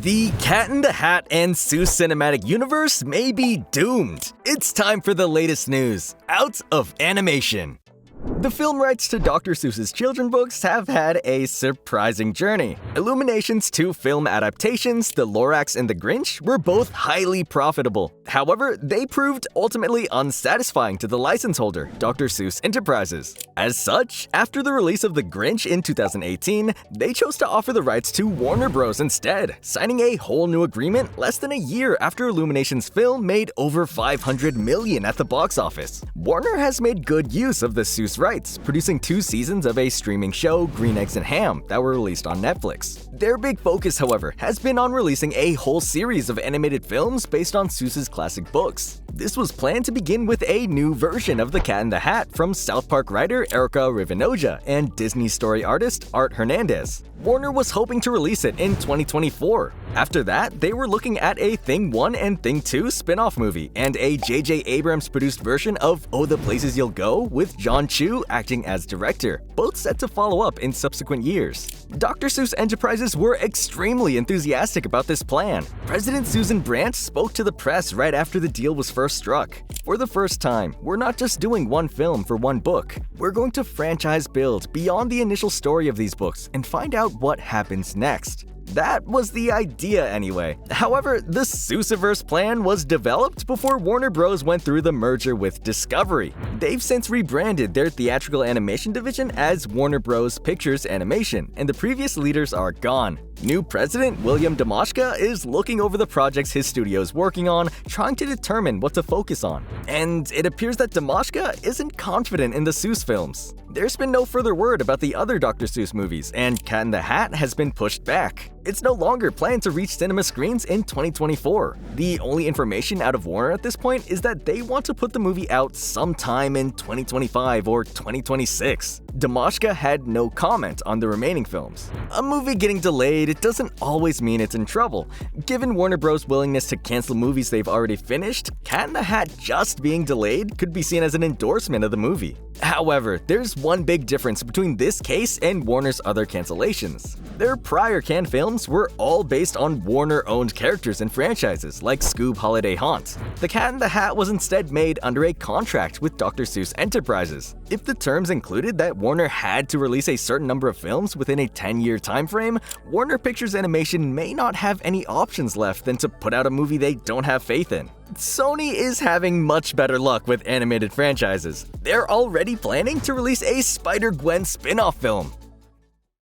The Cat in the Hat and Seuss cinematic universe may be doomed. It's time for the latest news out of animation. The film rights to Dr. Seuss's children books have had a surprising journey. Illumination's two film adaptations, The Lorax and The Grinch, were both highly profitable. However, they proved ultimately unsatisfying to the license holder, Dr. Seuss Enterprises. As such, after the release of The Grinch in 2018, they chose to offer the rights to Warner Bros. Instead, signing a whole new agreement less than a year after Illumination's film made over $500 million at the box office. Warner has made good use of the Seuss rights, producing 2 seasons of a streaming show, Green Eggs and Ham, that were released on Netflix. Their big focus, however, has been on releasing a whole series of animated films based on Seuss's classic books. This was planned to begin with a new version of The Cat in the Hat from South Park writer Erica Rivinoja and Disney story artist Art Hernandez. Warner was hoping to release it in 2024. After that, they were looking at a Thing 1 and Thing 2 spin-off movie and a J.J. Abrams-produced version of Oh the Places You'll Go with John Chu acting as director, both set to follow up in subsequent years. Dr. Seuss Enterprises were extremely enthusiastic about this plan. President Susan Brandt spoke to the press right after the deal was first struck. For the first time, we're not just doing one film for one book. We're going to franchise build beyond the initial story of these books and find out what happens next. That was the idea anyway. However, the Seussiverse plan was developed before Warner Bros. Went through the merger with Discovery. They've since rebranded their theatrical animation division as Warner Bros. Pictures Animation, and the previous leaders are gone. New president William Damashka is looking over the projects his studio is working on, trying to determine what to focus on. And it appears that Damashka isn't confident in the Seuss films. There's been no further word about the other Dr. Seuss movies, and Cat in the Hat has been pushed back. It's no longer planned to reach cinema screens in 2024. The only information out of Warner at this point is that they want to put the movie out sometime in 2025 or 2026. Damashka had no comment on the remaining films. A movie getting delayed, it doesn't always mean it's in trouble. Given Warner Bros.' willingness to cancel movies they've already finished, Cat in the Hat just being delayed could be seen as an endorsement of the movie. However, there's one big difference between this case and Warner's other cancellations. Their prior canned films were all based on Warner-owned characters and franchises like Scoob Holiday Haunt. The Cat in the Hat was instead made under a contract with Dr. Seuss Enterprises. If the terms included that Warner had to release a certain number of films within a 10-year time frame, Warner Pictures Animation may not have any options left than to put out a movie they don't have faith in. Sony is having much better luck with animated franchises. They're already planning to release a Spider-Gwen spin-off film.